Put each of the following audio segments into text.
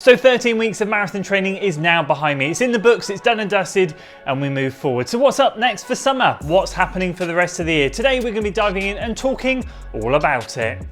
So 13 weeks of marathon training is now behind me. It's in the books, it's done and dusted, and we move forward. So what's up next for summer? What's happening for the rest of the year? Today we're going to be diving in and talking all about it.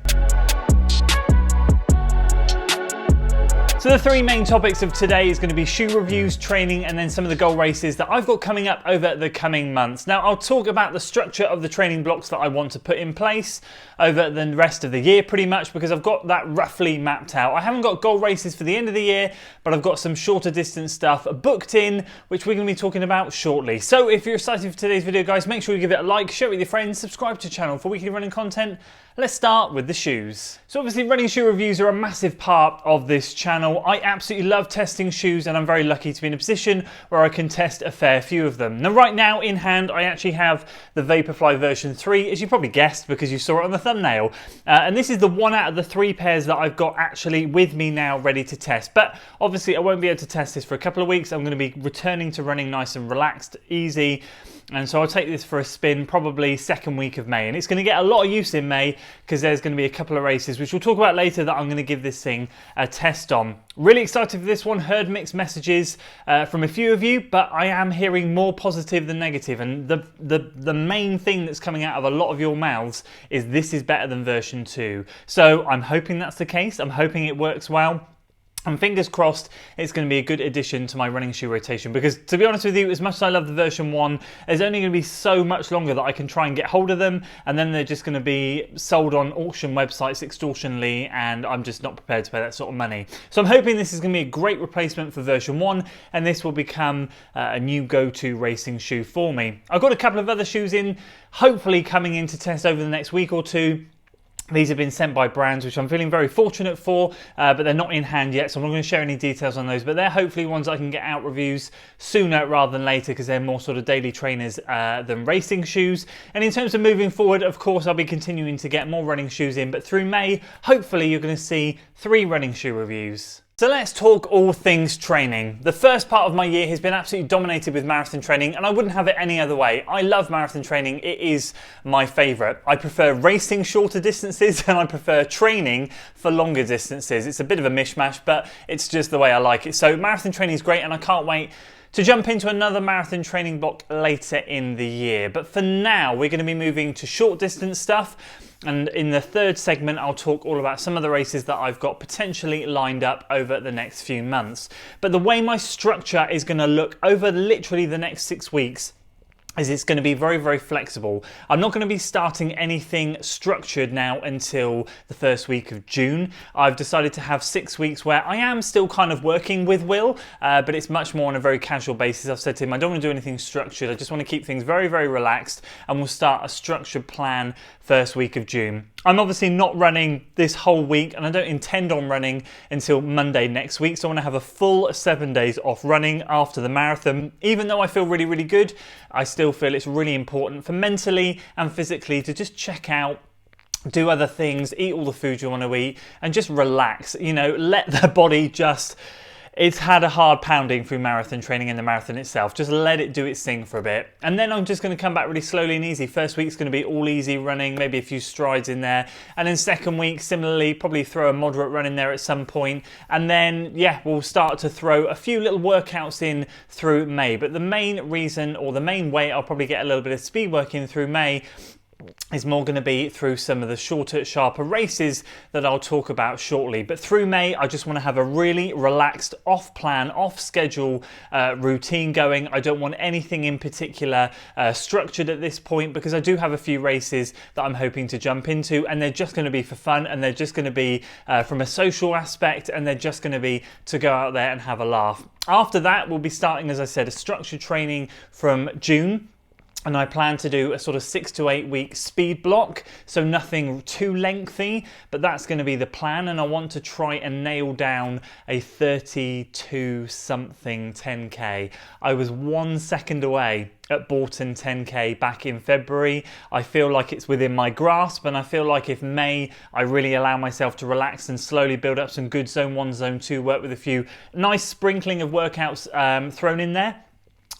So the three main topics of today is going to be shoe reviews, training, and then some of the goal races that I've got coming up over the coming months. Now I'll talk about the structure of the training blocks that I want to put in place over the rest of the year pretty much, because I've got that roughly mapped out. I haven't got goal races for the end of the year, but I've got some shorter distance stuff booked in, which we're going to be talking about shortly. So if you're excited for today's video, guys, make sure you give it a like, share it with your friends, subscribe to the channel for weekly running content. Let's start with the shoes. So obviously running shoe reviews are a massive part of this channel. I absolutely love testing shoes, and I'm very lucky to be in a position where I can test a fair few of them. Now right now in hand I actually have the Vaporfly version 3, as you probably guessed because you saw it on the thumbnail. And this is the one out of the three pairs that I've got actually with me now ready to test. But obviously I won't be able to test this for a couple of weeks. I'm going to be returning to running nice and relaxed, easy. And so I'll take this for a spin probably second week of May, and it's going to get a lot of use in May because there's going to be a couple of races which we'll talk about later that I'm going to give this thing a test on. Really excited for this one. Heard mixed messages from a few of you, but I am hearing more positive than negative, and the main thing that's coming out of a lot of your mouths is this is better than version 2. So I'm hoping that's the case. I'm hoping it works well. And fingers crossed it's going to be a good addition to my running shoe rotation, because to be honest with you, as much as I love the version 1, there's only going to be so much longer that I can try and get hold of them, and then they're just going to be sold on auction websites extortionately, and I'm just not prepared to pay that sort of money. So I'm hoping this is going to be a great replacement for version 1, and this will become a new go-to racing shoe for me. I've got a couple of other shoes in, hopefully coming in to test over the next week or two. These have been sent by brands which I'm feeling very fortunate for, but they're not in hand yet, so I'm not going to share any details on those, but they're hopefully ones I can get out reviews sooner rather than later, because they're more sort of daily trainers than racing shoes. And in terms of moving forward, of course, I'll be continuing to get more running shoes in, but through May, hopefully you're going to see 3 running shoe reviews. So let's talk all things training. The first part of my year has been absolutely dominated with marathon training, and I wouldn't have it any other way. I love marathon training. It is my favourite. I prefer racing shorter distances and I prefer training for longer distances. It's a bit of a mishmash, but it's just the way I like it. So marathon training is great, and I can't wait to jump into another marathon training block later in the year. But for now, we're going to be moving to short distance stuff. And in the third segment, I'll talk all about some of the races that I've got potentially lined up over the next few months. But the way my structure is going to look over literally the next 6 weeks is it's going to be very, very flexible. I'm not going to be starting anything structured now until the first week of June. I've decided to have 6 weeks where I am still kind of working with Will, but it's much more on a very casual basis. I've said to him, I don't want to do anything structured. I just want to keep things very, very relaxed, and we'll start a structured plan first week of June. I'm obviously not running this whole week, and I don't intend on running until Monday next week, so I want to have a full 7 days off running after the marathon. Even though I feel really, really good, I still feel it's really important for mentally and physically to just check out, do other things, eat all the food you want to eat, and just relax. You know, let the body just... It's had a hard pounding through marathon training and the marathon itself. Just let it do its thing for a bit. And then I'm just going to come back really slowly and easy. First week's going to be all easy running, maybe a few strides in there. And then second week, similarly, probably throw a moderate run in there at some point. And then, yeah, we'll start to throw a few little workouts in through May. But the main reason, or the main way I'll probably get a little bit of speed work in through May is more going to be through some of the shorter, sharper races that I'll talk about shortly. But through May, I just want to have a really relaxed, off-plan, off-schedule routine going. I don't want anything in particular structured at this point, because I do have a few races that I'm hoping to jump into, and they're just going to be for fun, and they're just going to be from a social aspect, and they're just going to be to go out there and have a laugh. After that, we'll be starting, as I said, a structured training from June. And I plan to do a sort of 6 to 8 week speed block, so nothing too lengthy, but that's going to be the plan. And I want to try and nail down a 32 something 10k. I was 1 second away at Bourton 10k back in February. I feel like it's within my grasp, and I feel like if May I really allow myself to relax and slowly build up some good zone 1, zone 2 work with a few nice sprinkling of workouts thrown in there,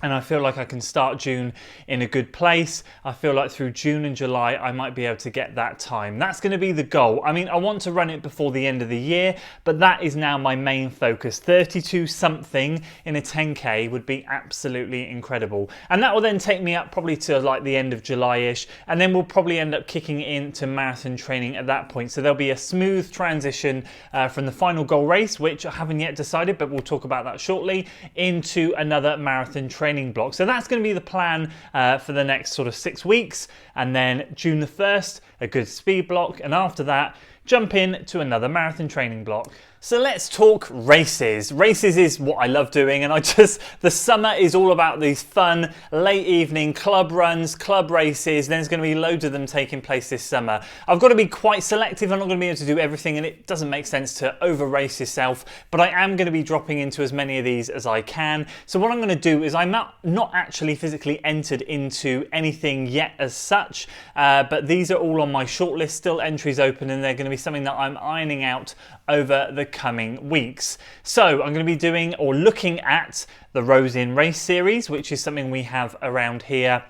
And I feel like I can start June in a good place. I feel like through June and July, I might be able to get that time. That's going to be the goal. I mean, I want to run it before the end of the year, but that is now my main focus. 32 something in a 10K would be absolutely incredible. And that will then take me up probably to like the end of July-ish. And then we'll probably end up kicking into marathon training at that point. So there'll be a smooth transition from the final goal race, which I haven't yet decided, but we'll talk about that shortly, into another marathon training block. So that's going to be the plan for the next sort of 6 weeks, and then June the 1st, a good speed block, and after that, jump in to another marathon training block. So let's talk races. Races is what I love doing, and the summer is all about these fun late evening club runs, club races. There's going to be loads of them taking place this summer. I've got to be quite selective. I'm not going to be able to do everything, and it doesn't make sense to over race yourself, but I am going to be dropping into as many of these as I can. So what I'm going to do is I'm not actually physically entered into anything yet as such, but these are all on my shortlist, still entries open, and they're going to be something that I'm ironing out over the coming weeks. So I'm going to be doing or looking at the Rose In Race series, which is something we have around here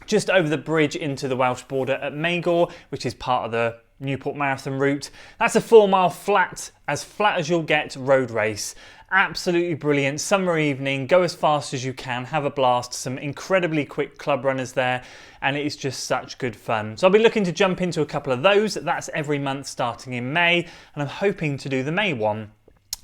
just over the bridge into the Welsh border at Magor, which is part of the Newport Marathon route. That's a 4 mile flat as you'll get road race. Absolutely brilliant summer evening, go as fast as you can, have a blast, some incredibly quick club runners there, and it is just such good fun. So I'll be looking to jump into a couple of those. That's every month starting in May, and I'm hoping to do the May one.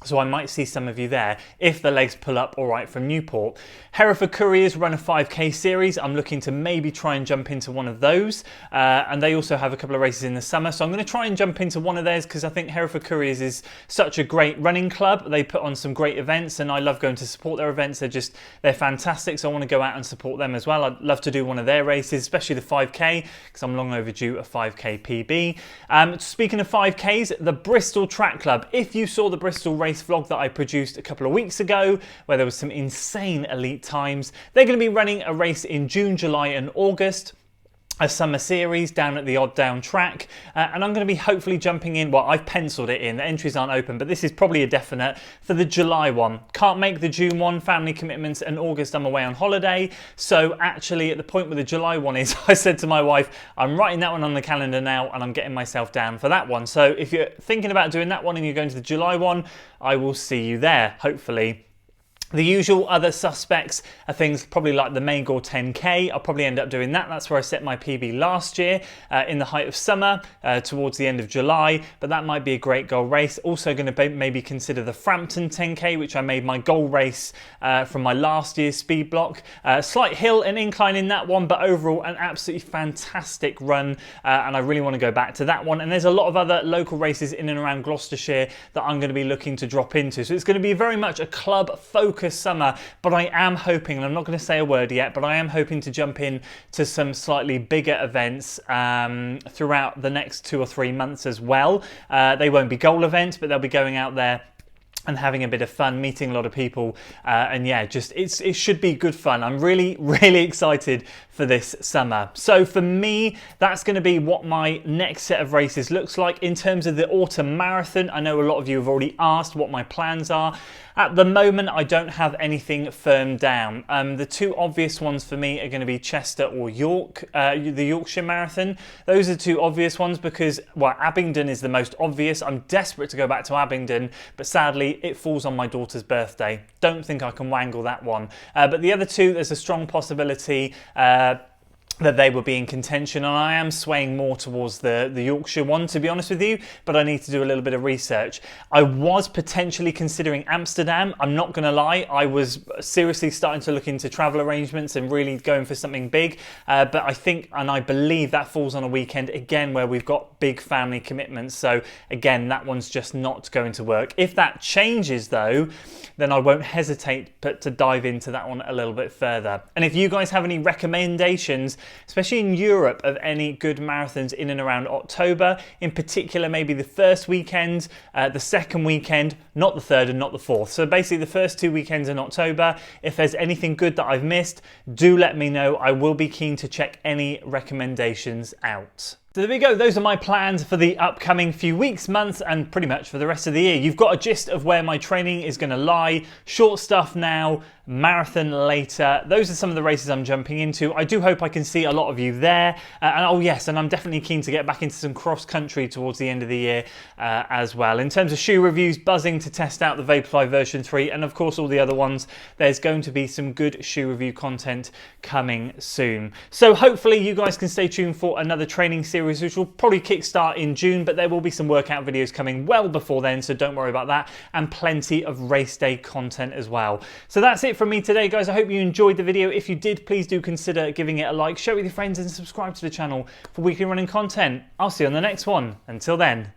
So I might see some of you there if the legs pull up all right from Newport. Hereford Couriers run a 5K series. I'm looking to maybe try and jump into one of those. And they also have a couple of races in the summer. So I'm going to try and jump into one of theirs because I think Hereford Couriers is such a great running club. They put on some great events and I love going to support their events. They're fantastic. So I want to go out and support them as well. I'd love to do one of their races, especially the 5K, because I'm long overdue a 5K PB. Speaking of 5Ks, the Bristol Track Club. If you saw the Bristol race vlog that I produced a couple of weeks ago, where there was some insane elite times, they're going to be running a race in June, July and August, a summer series down at the Odd Down track, and I'm going to be hopefully jumping in. Well, I've penciled it in, the entries aren't open, but this is probably a definite for the July one. Can't make the June one, family commitments, and August I'm away on holiday. So actually at the point where the July one is, I said to my wife, I'm writing that one on the calendar now and I'm getting myself down for that one. So if you're thinking about doing that one and you're going to the July one, I will see you there, hopefully. The usual other suspects are things probably like the Magor 10K. I'll probably end up doing that. That's where I set my PB last year in the height of summer towards the end of July, but that might be a great goal race. Also going to maybe consider the Frampton 10K, which I made my goal race from my last year's speed block. Slight hill and incline in that one, but overall an absolutely fantastic run, and I really want to go back to that one. And there's a lot of other local races in and around Gloucestershire that I'm going to be looking to drop into. So it's going to be very much a club focus summer, but I am hoping, and I'm not going to say a word yet, but I am hoping to jump in to some slightly bigger events throughout the next 2 or 3 months as well. They won't be goal events, but they'll be going out there and having a bit of fun, meeting a lot of people, and yeah, it should be good fun. I'm really excited for this summer. So for me, that's going to be what my next set of races looks like. In terms of the autumn marathon, I know a lot of you have already asked what my plans are. At the moment, I don't have anything firmed down. The two obvious ones for me are going to be Chester or York, the Yorkshire Marathon. Those are two obvious ones because, well, Abingdon is the most obvious. I'm desperate to go back to Abingdon, but sadly, it falls on my daughter's birthday. Don't think I can wangle that one. But the other two, there's a strong possibility that they will be in contention, and I am swaying more towards the Yorkshire one, to be honest with you, but I need to do a little bit of research. I was potentially considering Amsterdam. I'm not going to lie, I was seriously starting to look into travel arrangements and really going for something big, but I think and I believe that falls on a weekend again where we've got big family commitments, so again that one's just not going to work. If that changes though, then I won't hesitate but to dive into that one a little bit further. And if you guys have any recommendations, especially in Europe, of any good marathons in and around October, in particular maybe the first weekend, the second weekend, not the third and not the fourth. So basically the first 2 weekends in October. If there's anything good that I've missed, do let me know. I will be keen to check any recommendations out. So there we go, those are my plans for the upcoming few weeks, months, and pretty much for the rest of the year. You've got a gist of where my training is going to lie. Short stuff now, marathon later. Those are some of the races I'm jumping into. I do hope I can see a lot of you there. And oh yes, and I'm definitely keen to get back into some cross country towards the end of the year as well. In terms of shoe reviews, buzzing to test out the Vaporfly version 3 and of course all the other ones. There's going to be some good shoe review content coming soon. So hopefully you guys can stay tuned for another training series which will probably kickstart in June, but there will be some workout videos coming well before then, so don't worry about that, and plenty of race day content as well. So that's it from me today, guys. I hope you enjoyed the video. If you did, please do consider giving it a like, share it with your friends, and subscribe to the channel for weekly running content. I'll see you on the next one. Until then.